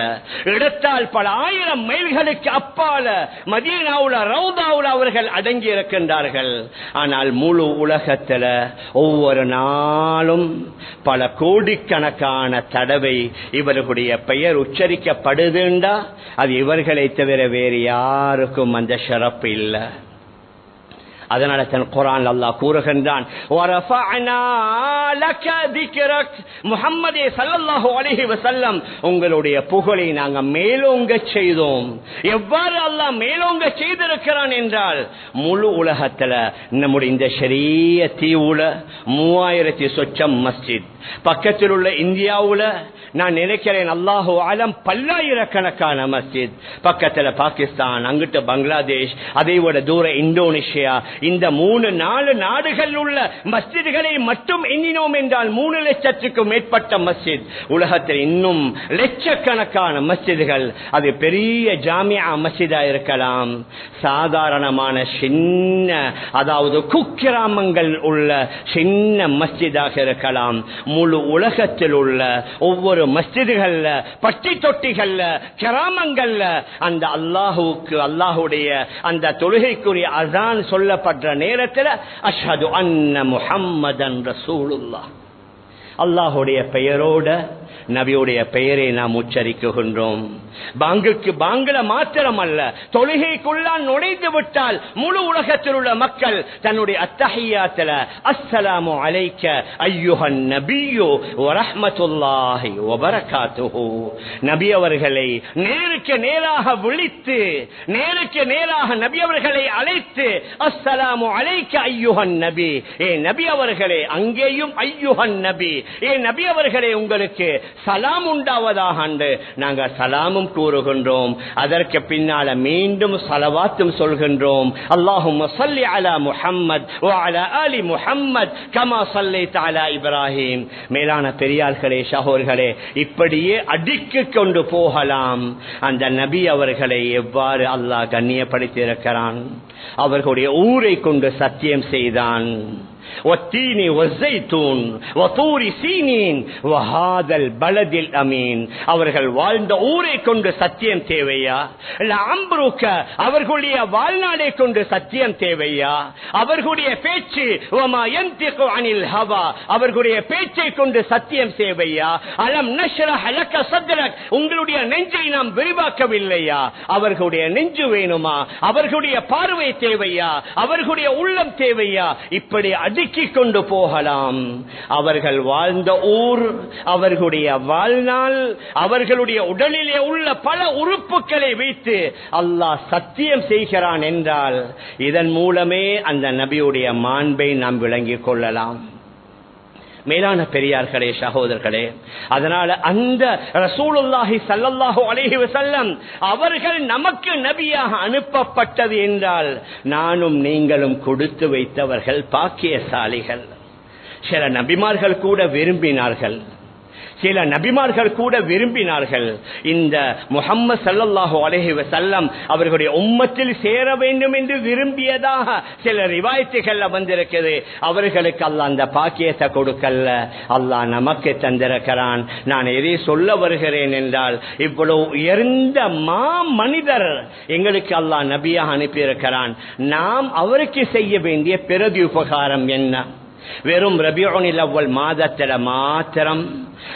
இடத்தால் பல 1000 மைல்களுக்கு அப்பால மதீனாவுல ரவுதாவுல அவர்கள் அடங்கி இருக்கின்றார்கள். ஆனால் முழு உலகத்துல ஒவ்வொரு நாளும் பல கோடிக்கணக்கான தடவை இவர்களுடைய பெயர் உச்சரிக்கப்படுதுண்டா அது இவர்களை தவிர வேறு யாருக்கும் அந்த சிறப்பு இல்லை. அதனால தன் குர்ஆன் அல்லாஹ் கூறுகின்றான், வரஃபஅனா லக திக்ரக், முஹம்மதே ஸல்லல்லாஹு அலைஹி வஸல்லம் உங்களுடைய புகழை நாங்கள் மேலோங்க செய்தோம். எவ்வாறு அல்லாஹ் மேலோங்க செய்திருக்கிறான் என்றால், முழு உலகத்துல நம்முடைய இந்த ஷரிய தீவுல 3000 சொச்சம் மஸ்ஜித், பக்கத்தில் உள்ள இந்தியாவுல நான் நினைக்கிறேன் அல்லாஹு ஆலம் பல்லாயிரக்கணக்கான மஸ்ஜித், பக்கத்துல பாகிஸ்தான், அங்கிட்ட பங்களாதேஷ், அதை விட தூர இந்தோனேஷியா, இந்த 3-4 நாடுகள் உள்ள மஸ்ஜித்களை மட்டும் எண்ணினோம் என்றால் 3 லட்சத்துக்கும் மேற்பட்ட மஸ்ஜித். உலகத்தில் இன்னும் லட்சக்கணக்கான மஸ்ஜிதுகள். அது பெரிய ஜாமியா மஸ்ஜிதா இருக்கலாம், சாதாரணமான சின்ன அதாவது குக்கிராமங்கள் உள்ள சின்ன மஸ்ஜிதாக இருக்கலாம். முழு உலகத்தில் உள்ள ஒவ்வொரு மஸ்ஜிதுகள்ல, பட்டி தொட்டிகள்ல, கிராமங்கள்ல அந்த அல்லாஹுக்கு அல்லாஹுடைய அந்த தொழுகைக்குரிய அஸான் சொல்லப்படுற நேரத்தில் அஷ்ஹது அன்ன முஹம்மதன் ரசூலுல்லாஹ், அல்லாஹுடைய பெயரோட நபியுடைய பெயரை நாம் உச்சரிக்கின்றோம். பாங்குக்கு பாங்கல மாத்திரம் அல்ல, தொழுகைக்குள்ளான் நுழைந்து விட்டால் முழு உலகத்தில் உள்ள மக்கள் தன்னுடைய அத்தஹியாத்துல அஸ்ஸலாமு அலைக்க அய்யுஹன் நபியு வ ரஹ்மத்துல்லாஹி வ பரகாத்துஹு, நபி அவர்களை நேருக்கு நேராக விழித்து, நேருக்கு நேராக நபி அவர்களை அழைத்து அஸ்ஸலாமு அலைக்க அய்யுஹன் நபி, ஏ நபி அவர்களே, அங்கேயும் அய்யுஹன் நபி, ஏ நபி அவர்களே உங்களுக்கு சலாம் உண்டாவதாக நாங்கள் சலாமும் கூறுகின்றோம். அதற்கு பின்னால மீண்டும் ஸலவாத்தும் சொல்கின்றோம். அல்லாஹும்ம ஸல்லி அலா முஹம்மத் வ அலா ஆலி முஹம்மத் கமா ஸல்லைத அலா இப்ராஹிம். மேலான பெரியார்களே, சகோதரர்களே, இப்படியே அடுக்கி கொண்டு போகலாம். அந்த நபி அவர்களை எவ்வாறு அல்லாஹ் கண்ணியப்படுத்தி இருக்கிறான். அவர்களுடைய ஊரை கொண்டு சத்தியம் செய்தான். والتين والزيتون وطور سينين وهذا البلد الأمين. அவர்கள் வாழ்ந்த ஊரை கொண்டு சத்தியம் தேவையா? லஅம்ருக அவர்களுடைய வாழ்நாளை கொண்டு சத்தியம் தேவையா? அவர்களுடைய பேச்சு வமா யன்திகு அனில் ஹவா, அவர்களுடைய பேச்சை கொண்டு சத்தியம் தேவையா? அலம் நஷ்ரஹ் லக ஸத்ரக், உங்களுடைய நெஞ்சை நாம் விரிவாக்கவில்லையா? அவர்களுடைய நெஞ்சு வேணுமா? அவர்களுடைய பார்வை தேவையா? அவர்களுடைய உள்ளம் தேவையா? இப்படி அடுக்கி கொண்டு போகலாம். அவர்கள் வாழ்ந்த ஊர், அவர்களுடைய வாழ்நாள், அவர்களுடைய உடலிலே உள்ள பல உறுப்புகளை வைத்து அல்லாஹ் சத்தியம் செய்கிறான் என்றால் இதன் மூலமே அந்த நபியுடைய மாண்பை நாம் விளங்கிக் கொள்ளலாம். மேலான பெரியார்களே, சகோதரர்களே, அதனால அந்த ரசூலுல்லாஹி ஸல்லல்லாஹு அலைஹி வஸல்லம் அவர்கள் நமக்கு நபியாக அனுப்பப்பட்டது என்றால் நானும் நீங்களும் கொடுத்து வைத்தவர்கள் பாக்கியசாலிகள். சில நபிமார்கள் கூட விரும்பினார்கள், சில நபிமார்கள் கூட விரும்பினார்கள் இந்த முஹம்மது ஸல்லல்லாஹு அலைஹி வஸல்லம் அவர்களுடைய உம்மத்தில் சேர வேண்டும் என்று விரும்பியதாக சில ரிவாயத்துகள் வந்திருக்கிறது. அவர்களுக்கு அல்லாஹ் அந்த பாக்கியத்தை கொடுக்கல, அல்லாஹ் நமக்கு தந்திருக்கிறான். நான் எதை சொல்ல வருகிறேன் என்றால், இவ்வளவு உயர்ந்த மனிதர் எங்களுக்கு அல்லாஹ் நபியாக அனுப்பியிருக்கிறான். நாம் அவருக்கு செய்ய வேண்டிய பிரதி உபகாரம் என்ன? வெறும் ரபியுல் அவ்வல் மாதத்தில மாத்திரம்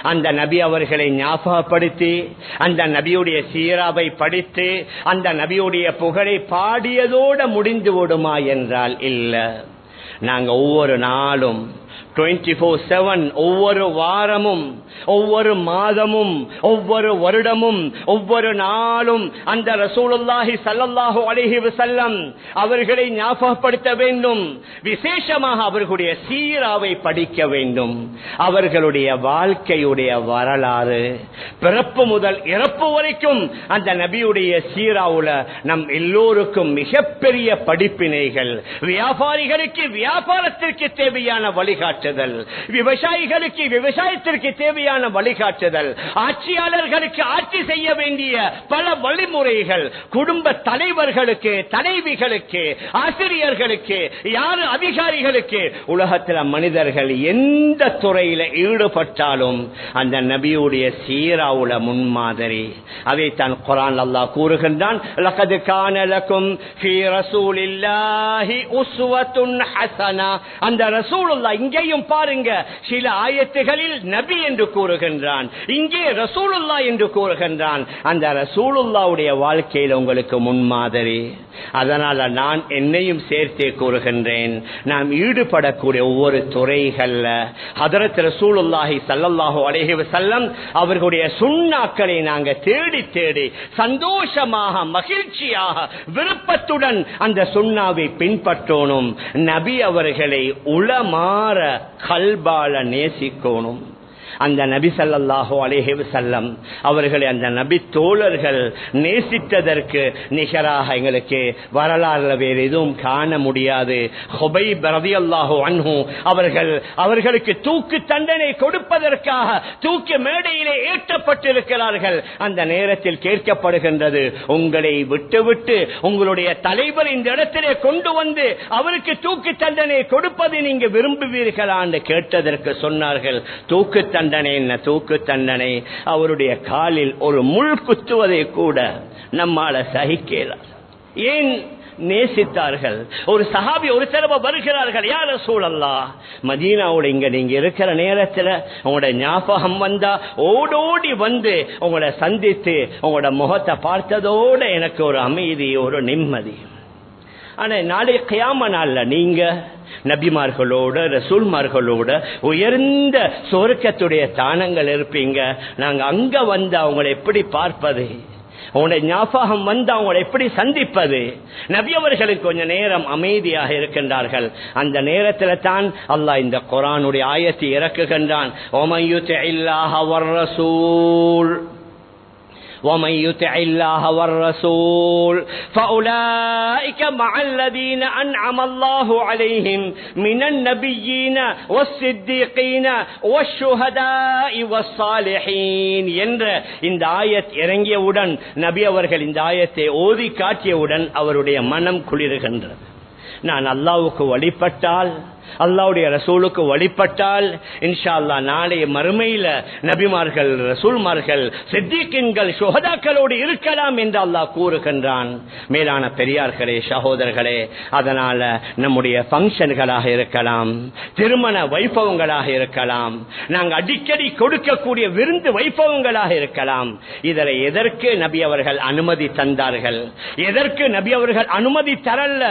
அந்த நபி அவர்களை ஞாபகப்படுத்தி, அந்த நபியுடைய சீராவை படித்து, அந்த நபியுடைய புகழை பாடியதோடு முடிந்து விடுமா என்றால் இல்ல. நாங்க ஒவ்வொரு நாளும் 24/7 ஒவ்வொரு வாரமும், ஒவ்வொரு மாதமும், ஒவ்வொரு வருடமும், ஒவ்வொரு நாளும் அந்த ரசூலுல்லாஹி ஸல்லல்லாஹு அலைஹி வஸல்லம் அவர்களை ஞாபகப்படுத்த வேண்டும். விசேஷமாக அவர்களுடைய சீராவை படிக்க வேண்டும். அவர்களுடைய வாழ்க்கையுடைய வரலாறு பிறப்பு முதல் இறப்பு வரைக்கும் அந்த நபியுடைய சீராவுல நம் எல்லோருக்கும் மிகப்பெரிய படிப்பினைகள். வியாபாரிகளுக்கு வியாபாரத்திற்கு தேவையான வழிகாட்டு, விவசாயிகளுக்கு விவசாயத்திற்கு தேவையான வழிகாட்டுதல், ஆட்சியாளர்களுக்கு ஆட்சி செய்ய வேண்டிய பல வழிமுறைகள், குடும்ப தலைவர்களுக்கு, தலைவிகளுக்கு, ஆசிரியர்களுக்கு, யார் அதிகாரிகளுக்கு, உலகத்தில் மனிதர்கள் எந்த துறையில ஈடுபட்டாலும் அந்த நபியுடைய சீராவுல முன்மாதிரி. அதைத்தான் குர்ஆன் அல்லாஹ் கூறுகின்றான், லகத் கான லகும் ஃபீ ரசூலில்லாஹி உஸ்வத்துன் ஹஸனா. அந்த ரசூலுல்லாஹ் இங்க அங்கேயும் பாருங்க, சில ஆயத்துகளில் நபி என்று கூறுகின்றான், இங்கே ரசூலுல்லாஹ் என்று கூறுகின்றான். அந்த ரசூலுல்லாஹ்வுடைய வாழ்க்கையில் உங்களுக்கு முன்மாதிரி. அதனால நான் என்னையும் சேர்த்தே கூறுகின்றேன், நாம் ஈடுபடக்கூடிய ஒவ்வொரு துறைகள்ல ஹதரத் ரசூலுல்லாஹி ஸல்லல்லாஹு அலைஹி வஸல்லம் அவர்களுடைய சுன்னாக்களை நாங்க தேடி தேடி சந்தோஷமாக, மகிழ்ச்சியாக, விருப்பத்துடன் அந்த சுன்னாவை பின்பற்றணும். நபி அவர்களை உளமாற கல்பால நேசிக்கணும். அந்த நபி ஸல்லல்லாஹு அலைஹி வஸல்லம் அவர்களை அந்த நபி தோழர்கள் நேசித்ததற்கு நிகராக எங்களுக்கு வரலாறுல வேறு எதுவும் காண முடியாது. ஹுபைப் ரலியல்லாஹு அன்ஹு அவர்களுக்கு தூக்கு தண்டனை கொடுப்பதற்காக தூக்கு மேடையிலே ஏற்றப்பட்டிருக்கிறார்கள். அந்த நேரத்தில் கேட்கப்படுகின்றது, உங்களை விட்டுவிட்டு உங்களுடைய தலைவர் இந்த இடத்திலே கொண்டு வந்து அவருக்கு தூக்கு தண்டனை கொடுப்பதை நீங்க விரும்புவீர்களா என்று கேட்டதற்கு சொன்னார்கள், தூக்கு தண்டனை என்ன, தூக்கு தண்டனை அவருடைய காலில் ஒரு முள் குத்துவதை கூட நம்மால சகிக்கலாம். ஏன் நேசித்தார்கள். ஒரு சஹாபி ஒரு தடவை வருகிறார்கள், யா ரசூலல்லாஹ், மதீனாவோட இங்க நீங்க இருக்கிற நேரத்தில் உங்களோட ஞாபகம் வந்தா ஓடோடி வந்து உங்களை சந்தித்து உங்களோட முகத்தை பார்த்ததோட எனக்கு ஒரு அமைதி, ஒரு நிம்மதி. ஆனா நாளை கியாம நாள்ல நீங்க நபிமார்களோட ரசூல்மார்களோட உயர்ந்த சொர்க்கத்துடைய தானங்கள் இருப்பீங்க. நாங்க அங்க வந்து அவங்களை எப்படி பார்ப்பது, உங்களுடைய ஞாபகம் வந்து அவங்களை எப்படி சந்திப்பது? நபி அவர்களுக்கு கொஞ்ச நேரம் அமைதியாக இருக்கின்றார்கள். அந்த நேரத்தில் தான் அல்லாஹ் இந்த குர்ஆனுடைய ஆயத்தை இறக்குகின்றான். وَمَن يُطِعِ اللَّهَ وَالرَّسُولَ ومن يطع الله والرسول فأولئك مع الذين أنعم الله عليهم من النبيين والصديقين والشهداء والصالحين என்ற இந்த ஆயத் இறங்கியவுடன் நபி அவர்கள் இந்த ஆயத்தை ஓதி காட்டியவுடன் அவருடைய மனம் குளிர்கின்றது. நான் அல்லாஹ்வுக்கு வழிபட்டால், அல்லாஹ்வுடைய ரசூலுக்கு வழிபட்டால் இன்ஷா அல்லாஹ் நாளைய மறுமையில நபிமார்கள், ரசூல்மார்கள், சித்திகீன்கள், சுஹதாக்களோடு இருக்கலாம் என்று அல்லாஹ் கூறுகின்றான். மேலான பெரியார்களே, சகோதரர்களே, அதனால நம்முடைய ஃபங்க்ஷன்களாக இருக்கலாம், திருமண வைபவங்களாக இருக்கலாம், நாங்கள் அடிக்கடி கொடுக்கக்கூடிய விருந்து வைபவங்களாக இருக்கலாம், இதில் எதற்கு நபி அவர்கள் அனுமதி தந்தார்கள், எதற்கு நபி அவர்கள் அனுமதி தரல?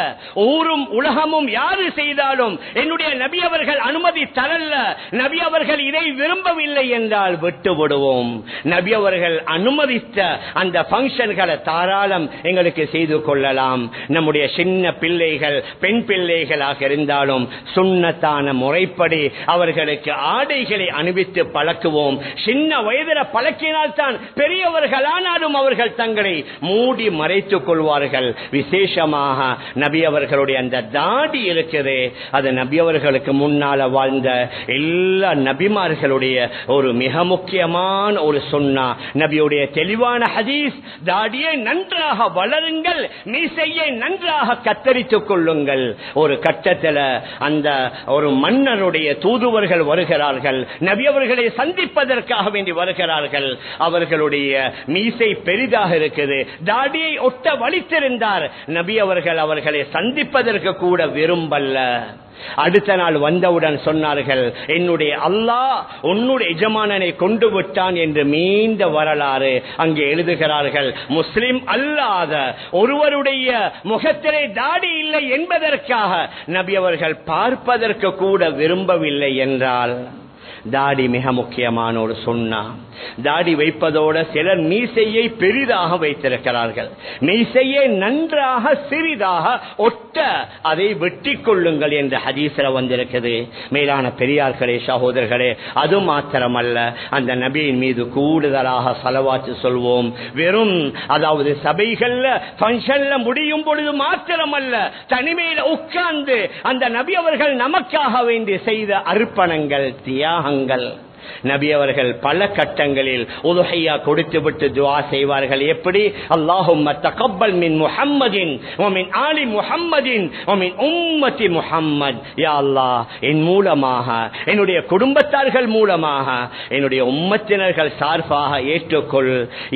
ஊரும் உலகமும் யாரு செய்தாலும் என்னுடைய நபி அவர்கள் அனுமதி தரல, நபி அவர்கள் இதை விரும்பவில்லை என்றால் விட்டு விடுவோம். நபி அவர்கள் அனுமதித்த அந்த பங்கன்களை தாராளம் எங்களுக்கு செய்து கொள்ளலாம். நம்முடைய சின்ன பிள்ளைகள், பெண் பிள்ளைகளாக இருந்தாலும் சுன்னத்தான முறைப்படி அவர்களுக்கு ஆடைகளை அணிவித்து பழக்குவோம். சின்ன வயதில் பழக்கினால் தான் பெரியவர்களானாலும் அவர்கள் தங்களை மூடி மறைத்துக் கொள்வார்கள். விசேஷமாக நபி அவர்களுடைய அந்த தாடி இருக்குது, அது நபி அவர்களுக்கு முன்னால வாழ்ந்த எல்லா நபிமார்களுடைய ஒரு மிக முக்கியமான ஒரு சுன்னா. நபியுடைய தெளிவான ஹதீஸ், தாடியை நன்றாக வளருங்கள், மீசையை நன்றாக கத்தரித்துக் கொள்ளுங்கள். ஒரு கட்டத்தில் அந்த ஒரு மன்னருடைய தூதுவர்கள் வருகிறார்கள், நபி அவர்களை சந்திப்பதற்காக வேண்டி வருகிறார்கள். அவர்களுடைய மீசை பெரிதாக இருக்குது, தாடியை ஒட்ட வலித்திருந்தார். நபி அவர்கள் அவர்களை சந்திப்பதற்கு கூட விரும்பல்ல. அடுத்த நாள் வந்தவுடன் சொன்னார்கள், என்னுடைய அல்லாஹ் உன்னுடைய எஜமானனை கொண்டு விட்டான் என்று மீண்ட வரலாறு அங்கே எழுதுகிறார்கள். முஸ்லிம் அல்லாத ஒருவருடைய முகத்திலே தாடி இல்லை என்பதற்காக நபி அவர்கள் பார்ப்பதற்கு கூட விரும்பவில்லை என்றால் தாடி மிக முக்கியமான ஒரு சுன்னா. தாடி வைப்பதோடு சிலர் மீசையை பெரிதாக வைத்திருக்கிறார்கள். மீசையை நன்றாக சிறிதாக ஒட்ட அதை வெட்டி கொள்ளுங்கள் என்று ஹதீஸ்ல வந்திருக்கிறது. மேலான பெரியார்களே, சகோதரர்களே, அது மாத்திரமல்ல, அந்த நபியின் மீது கூடுதலாக ஸலவாத் சொல்வோம். வெறும் அதாவது சபைகள்ல ஃபங்க்ஷன்ல முடியும் பொழுது மாத்திரமல்ல, தனிமையில் உட்கார்ந்து அந்த நபி அவர்கள் நமக்காக வேண்டி செய்த அர்ப்பணங்கள், தியாகங்கள், நபி அவர்கள் பல கட்டங்களில் உதுஹியா கொடுத்துவிட்டு துஆ செய்வார்கள். எப்படி? அல்லாஹும்ம தகப்பல் மின் முஹம்மதின் வ மின் ஆலி முஹம்மதின் வ மின் உம்மத்தி முஹம்மத். யா அல்லாஹ், என் மூலமாக, என்னுடைய குடும்பத்தார்கள் மூலமாக, என்னுடைய உம்மத்தினர்கள் சார்பாக ஏற்றுக்கொள்.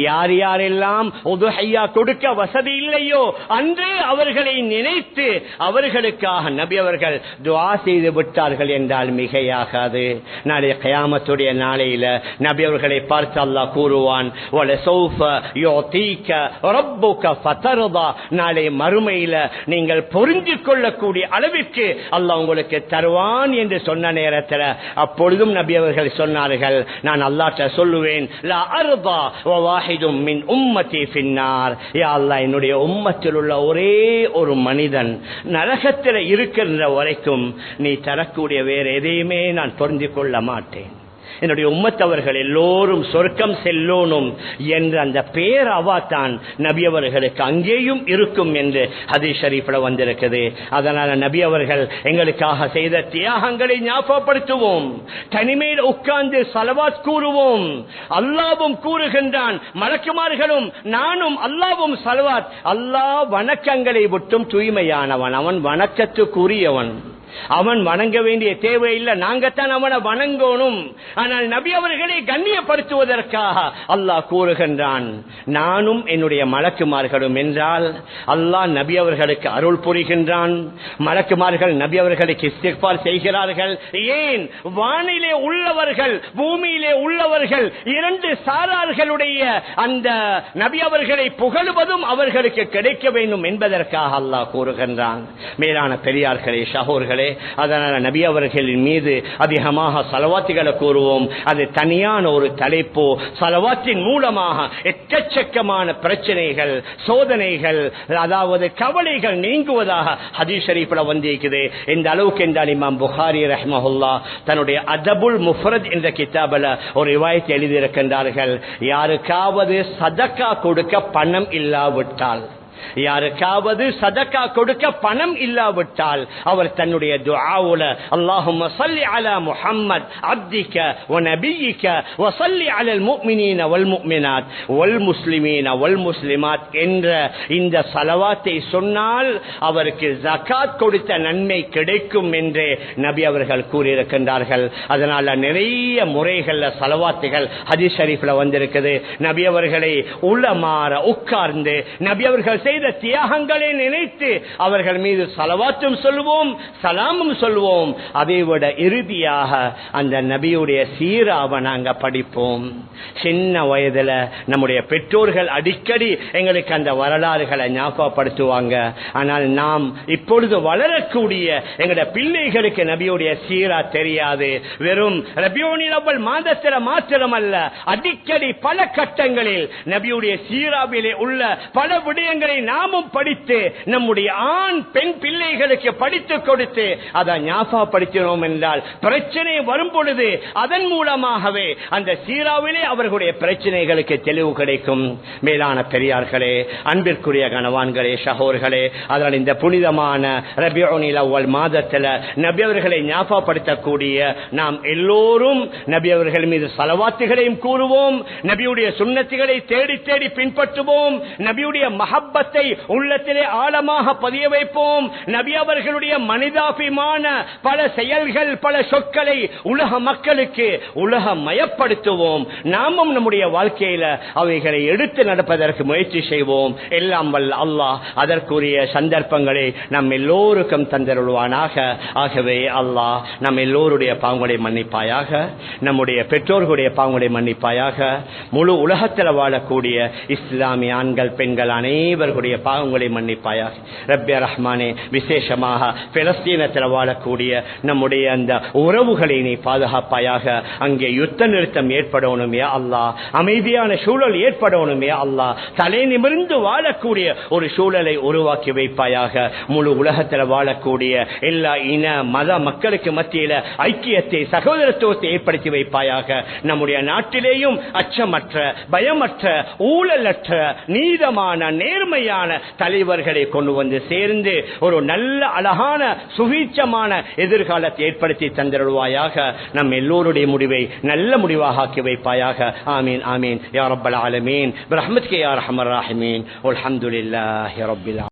யார் யாரெல்லாம் உதுஹியா கொடுக்க வசதி இல்லையோ அன்று அவர்களை நினைத்து அவர்களுக்காக நபி அவர்கள் துஆ செய்து விட்டார்கள் என்றால் மிகையாகாது. நாளை கியாமத்துடைய நாளையில நபி அவர்களை பார்த்து அல்லாஹ் கூறுவான், வலசௌஃப யுதீக ரப்புக ஃபதர்தா. நாளை மறுமையில நீங்கள் புரிந்து கொள்ளக்கூடிய அளவிற்கு அல்லாஹ் உங்களுக்கு தருவான் என்று சொன்ன நேரத்தில் அப்பொழுதும் நபி அவர்கள் சொன்னார்கள், நான் அல்லாஹ்ட்ட சொல்லுவேன், லா அர்தா வ வாஹிதும் மின் உம்மத்தி ஃபின்னார். யா அல்லாஹ், என்னுடைய உம்மத்தில் உள்ள ஒரே ஒரு மனிதன் நரகத்தில் இருக்கின்ற வரைக்கும் நீ தரக்கூடிய வேறு எதையுமே நான் புரிந்து கொள்ள மாட்டேன். என்னுடைய உம்மத்தவர்கள் எல்லோரும் சொர்க்கம் செல்லோனும் என்ற அந்த பேரவாத்தான் நபி அவர்களுக்கு அங்கேயும் இருக்கும் என்று ஹதீஸ் ஷரீஃப்ல வந்திருக்குது. அதனால நபி அவர்கள் எங்களுக்காக செய்த தியாகங்களை ஞாபகப்படுத்துவோம். தனிமையில் உட்கார்ந்து ஸலவாத் கூறுவோம். அல்லாஹ்வும் கூறுகின்றான், மலக்குமார்களும் நானும் அல்லாஹ்வும் ஸலவாத். அல்லாஹ் வணக்கங்களை விட்டும் தூய்மையானவன், அவன் வணக்கத்துக்குரியவன். அவன் வணங்க வேண்டிய தேவையில்லை, நாங்கத்தான் அவனை வணங்கணும். ஆனால் நபி அவர்களை கண்ணியப்படுத்துவதற்காக அல்லாஹ் கூறுகின்றான், நானும் என்னுடைய மலக்குமார்களும் என்றால் அல்லாஹ் நபி அவர்களுக்கு அருள் புரிகின்றான். மலக்குமார்கள் நபி அவர்களுக்கு இஸ்திக்பார் செய்கிறார்கள். ஏன்? வானிலே உள்ளவர்கள் பூமியிலே உள்ளவர்கள் இரண்டு சாரார்களுடைய அந்த நபி அவர்களை புகழுவதும் அவர்களுக்கு கிடைக்க வேண்டும் என்பதற்காக அல்லாஹ் கூறுகின்றான். மேலான பெரியார்களே, சகோதரர்களே, அதனால நபி அவர்களின் மீது அதிகமாக ஸலவாத்துகளை கூறுவோம். அது தனியான ஒரு தலைப்பு. ஸலவாத்தின் மூலமாக எக்கச்சக்கமான பிரச்சனைகள், சோதனைகள், அதாவது கவலைகள் நீங்குவதாக ஹதீஸ் ஷரீஃப்ல வந்திருக்குது. இந்த அளவுக்கு என்றால் இமாம் புகாரி ரஹ்மஹுல்லாஹ் தன்னுடைய அதபுல் முஃபரத் என்ற கிதாபில் ஒரு ரிவாயத் எழுதியிருக்கின்றார்கள், யாருக்காவது சதக்கா கொடுக்க பணம் இல்லாவிட்டால், யாருக்காவது சதக்கா கொடுக்க பணம் இல்லாவிட்டால் அவர் தன்னுடைய துஆவுல அல்லாஹும்ம ஸல்லி அலா முஹம்மத் அப்திக வ நபியிக வ ஸல்லி அலல் முஃமினீன வல் முஃமினாத் வல் முஸ்லிமீன வல் முஸ்லிமாத் என்ற இந்த ஸலவாத்தை சொன்னால் அவருக்கு ஜகாத் கொடுத்த நன்மை கிடைக்கும் என்று நபி அவர்கள் கூறியிருக்கின்றார்கள். அதனால நிறைய முறைகள்ல ஸலவாத்துகள் ஹதீஸ் ஷரீஃப்ல வந்திருக்குது. நபி அவர்களை உலமாற உட்கார்ந்து நபி அவர்கள் செய்த தியாகங்களை நினைத்து அவர்கள் மீது ஸலவாத்தும் சொல்வோம், சலாமும் சொல்வோம். அதைவிட இறுதியாக அந்த நபியுடைய சீராவை நாங்க படிப்போம். சின்ன வயதுல நம்முடைய பெற்றோர்கள் அடிக்கடி எங்களுக்கு அந்த வரலாறுகளை ஞாபகப்படுத்துவாங்க. ஆனால் நாம் இப்பொழுது வளரக்கூடிய எங்களுடைய பிள்ளைகளுக்கு நபியுடைய சீரா தெரியாது. வெறும் ரபியுல் அவ்வல் மாதத்தில் மாத்திரமல்ல, அடிக்கடி பல கட்டங்களில் நபியுடைய சீராவிலே உள்ள பல விடயங்களை நாமும் படித்து நம்முடைய ஆண் பெண் பிள்ளைகளுக்கு படித்துக் கொடுத்து அதை ஞாபகப்படுத்தினோம் என்றால் பிரச்சனை வரும் பொழுது அதன் மூலமாகவே அந்த சீராவிலே அவர்களுடைய பிரச்சனைகளுக்கு தெளிவு கிடைக்கும். மேலான பெரியார்களே, அன்பிற்குரிய கணவான்களே, சகோதரர்களே, அதனால் இந்த புனிதமான ரபியுல் அவ்வல் மாதத்தில் நபி அவர்களை ஞாபகப்படுத்தக்கூடிய நாம் எல்லோரும் நபி அவர்கள் மீது ஸலவாத்துகளையும் கூறுவோம், நபியுடைய சுன்னத்துகளை தேடி தேடி பின்பற்றுவோம், நபியுடைய மஹப்பத்தை உள்ளத்திலே ஆழமாக பதிய வைப்போம். நபி அவர்களுடைய மனிதாபிமான பல செயல்கள், பல சொற்களை உலக மக்களுக்கு உலகமயப்படுத்துவோம். நாமும் நம்முடைய வாழ்க்கையில அவைகளை எடுத்து நடப்பதற்கு முயற்சி செய்வோம். எல்லாம் வல்ல அல்லாஹ் அதற்குரிய சந்தர்ப்பங்களை நம் எல்லோருக்கும் தந்தருள்வானாக. ஆகவே அல்லாஹ் நம் எல்லோருடைய பாவங்களை மன்னிப்பாயாக, நம்முடைய பெற்றோர்களுடைய பாவங்களை மன்னிப்பாயாக, முழு உலகத்தில் வாழக்கூடிய இஸ்லாமிய ஆண்கள் பெண்கள் அனைவர்களுடைய பாவங்களை மன்னிப்பாயாக. ரப்பே ரஹ்மானே, விசேஷமாக பலஸ்தீனத்தில் வாழக்கூடிய நம்முடைய அந்த உறவுகளை நீ பாதுகாப்பாயாக. அங்கே யுத்த நிறுத்தம் ஏற்படணும் யா அல்லாஹ், அமைதியான சூழல் ஏற்படணும் யா அல்லாஹ், தலை நிமிர்ந்து வாழக்கூடிய ஒரு சூழலை உருவாக்கி வைப்பாயாக. முழு உலகத்தில் வாழக்கூடிய எல்லா இன மத மக்களுக்கு மத்தியில ஐக்கியத்தை, சகோதரத்துவத்தை ஏற்படுத்தி வைப்பாயாக. நம்முடைய நாட்டிலேயும் அச்சமற்ற, பயமற்ற, ஊழலற்ற, நீதமான, நேர்மையான உண்மையான தலைவர்களை கொண்டு வந்து சேர்ந்து ஒரு நல்ல அழகான சுவீட்சமான எதிர்காலத்தை ஏற்படுத்தி தந்திருவாயாக. நம் எல்லோருடைய முடிவை நல்ல முடிவாக ஆக்கி வைப்பாயாக. ஆமீன் ஆமீன் யா ரப்பல் ஆலமீன் பிரஹ்மத்க யா அர்ஹமர் ராஹிமீன். அல்ஹம்துலில்லாஹி ரப்பில்